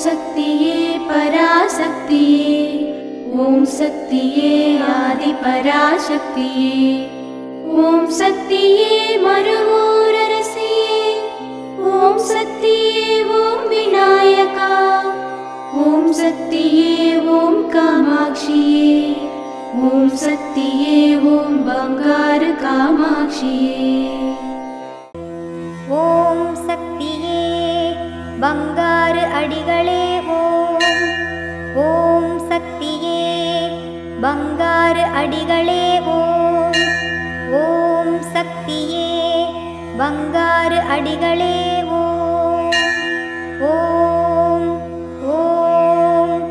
சக்தியே பராசக்தியே, ஓம் சக்தியே ஆதி பராசக்தியே, ஓம் சக்தியே மருவூரரசியே, ஓம் சக்தியே ஓம் விநாயகா, ஓம் சக்தியே ஓம் காமாட்சியே, ஓம் சக்தியே ஓம் பங்காரு காமாட்சியே. ஓம் சக்தியே பங்காரு அடிகளே ஓம், ஓம் சக்தியே பங்காரு அடிகளே ஓம், ஓம் சக்தியே பங்காரு அடிகளே ஓம், ஓம் ஓம்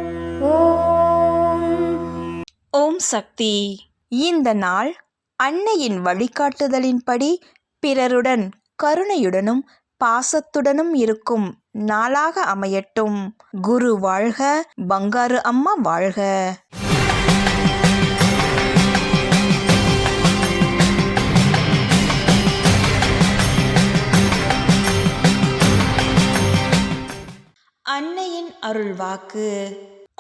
ஓம். ஓம் சக்தி. இந்த நாள் அன்னையின் வழிகாட்டுதலின்படி பிறருடன் கருணையுடனும் பாசத்துடனும் இருக்கும் நாளாக அமையட்டும். குரு வாழ்க, பங்காரு அம்மா வாழ்க. அன்னையின் அருள்வாக்கு.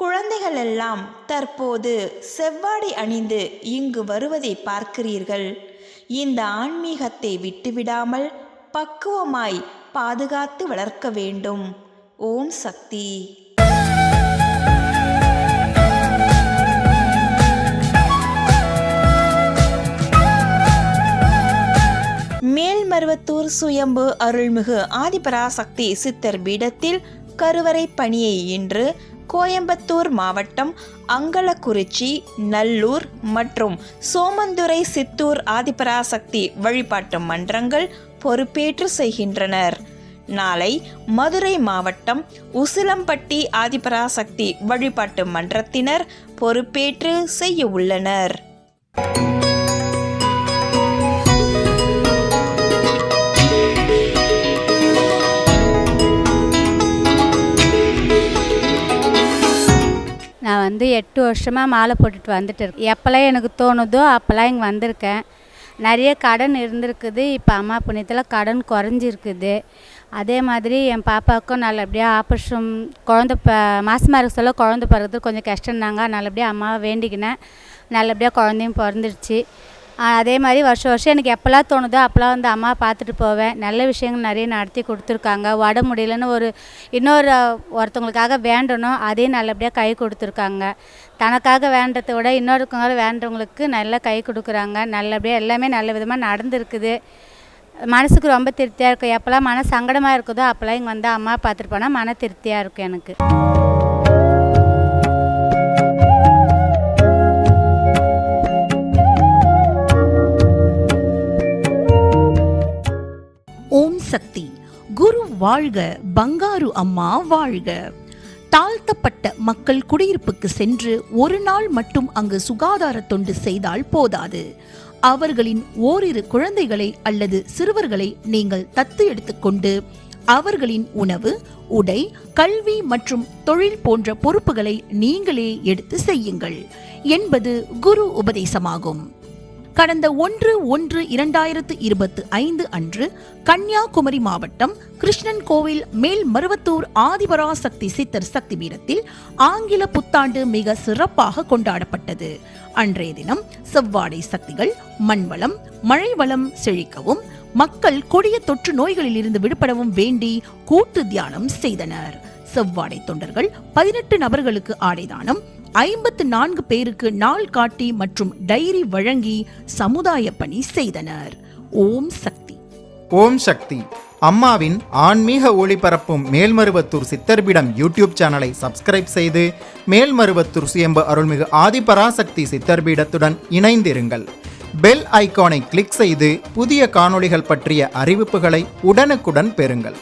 குழந்தைகள் எல்லாம் தற்போது செவ்வாடை அணிந்து இங்கு வருவதை பார்க்கிறீர்கள். இந்த ஆன்மீகத்தை விட்டுவிடாமல் பக்குவமாய் பாதுகாத்து வளர்க்க வேண்டும். ஓம் சக்தி. மேல்மருவத்தூர் சுயம்பு அருள்மிகு ஆதிபராசக்தி சித்தர் பீடத்தில் கருவறை பணியை இன்று கோயம்புத்தூர் மாவட்டம் அங்கலக்குறிச்சி, நல்லூர் மற்றும் சோமந்துறை சித்தூர் ஆதிபராசக்தி வழிபாட்டு மன்றங்கள் பொறுப்பேற்று செய்கின்றனர். நாளை மதுரை மாவட்டம் உசிலம்பட்டி ஆதிபராசக்தி வழிபாட்டு மன்றத்தினர் பொறுப்பேற்று செய்ய உள்ளனர். நான் 8 வருஷமாக மாலை போட்டுட்டு வந்துட்டு இருக்கேன். எப்போல்லாம் எனக்கு தோணுதோ அப்போல்லாம் இங்கே வந்திருக்கேன். நிறைய கடன் இருந்திருக்குது. இப்போ அம்மா புண்ணியத்தில் கடன் குறைஞ்சிருக்குது. அதே மாதிரி என் பாப்பாவுக்கும் நல்லபடியாக ஆப்ரேஷன் மாசமாக இருக்க சொல்ல குழந்த பிறகுறது கொஞ்சம் கஷ்டம்னாங்க. நல்லபடியாக அம்மாவை வேண்டிக்கினேன். நல்லபடியாக குழந்தையும் பிறந்துருச்சு. அதே மாதிரி வருஷம் வருஷம் எனக்கு எப்போல்லாம் தோணுதோ அப்போல்லாம் அம்மா பார்த்துட்டு போவேன். நல்ல விஷயங்கள் நிறைய நடத்தி கொடுத்துருக்காங்க. உடம்பு முடியலன்னு ஒருத்தவங்களுக்காக வேண்டணும், அதையும் நல்லபடியாக கை கொடுத்துருக்காங்க. தனக்காக வேண்டதை விட இன்னொருத்தவங்க வேண்டவங்களுக்கு நல்லா கை கொடுக்குறாங்க. நல்லபடியாக எல்லாமே நல்ல விதமாக நடந்துருக்குது. மனசுக்கு ரொம்ப திருப்தியாக இருக்கும். எப்போல்லாம் மன சங்கடமாக இருக்குதோ அப்போல்லாம் இங்கே அம்மா பார்த்துட்டு போனால் மன திருப்தியாக இருக்கும் எனக்கு. ஓம் சக்தி. குரு வாழ்க, பங்காரு அம்மா வாழ்க. தாழ்த்தப்பட்ட மக்கள் குடியிருப்புக்கு சென்று ஒரு நாள் மட்டும் அங்கு சுகாதார தொண்டு செய்தால் போதாது. அவர்களின் ஓரிரு குழந்தைகளை அல்லது சிறுவர்களை நீங்கள் தத்து எடுத்துக்கொண்டு அவர்களின் உணவு, உடை, கல்வி மற்றும் தொழில் போன்ற பொறுப்புகளை நீங்களே எடுத்து செய்யுங்கள் என்பது குரு உபதேசமாகும். கடந்த 1/1/2025 அன்று கன்னியாகுமரி மாவட்டம் கிருஷ்ணன் கோவில் மேல்மருவத்தூர் ஆதிபராசக்தி சித்தர் சக்தி பீடத்தில் ஆங்கில புத்தாண்டு மிக சிறப்பாக கொண்டாடப்பட்டது. அன்றைய தினம் செவ்வாடை சக்திகள் மண்வளம், மழை வளம் செழிக்கவும், மக்கள் கொடிய தொற்று நோய்களில் இருந்து விடுபடவும் வேண்டி கூட்டு தியானம் செய்தனர். செவ்வாடை தொண்டர்கள் 18 நபர்களுக்கு ஆடைதானம், 54 பேருக்கு நாள் காட்டி மற்றும் டைரி வழங்கி சமுதாய பணி செய்தனர். ஓம் சக்தி. ஓம் சக்தி. அம்மாவின் ஆன்மீக ஒளிபரப்பும் மேல்மருவத்தூர் சித்தர்பீடம் யூடியூப் சேனலை சப்ஸ்கிரைப் செய்து மேல்மருவத்தூர் சுயம்பு அருள்மிகு ஆதிபராசக்தி சித்தர்பீடத்துடன் இணைந்திருங்கள். பெல் ஐகானை கிளிக் செய்து புதிய காணொளிகள் பற்றிய அறிவிப்புகளை உடனுக்குடன் பெறுங்கள்.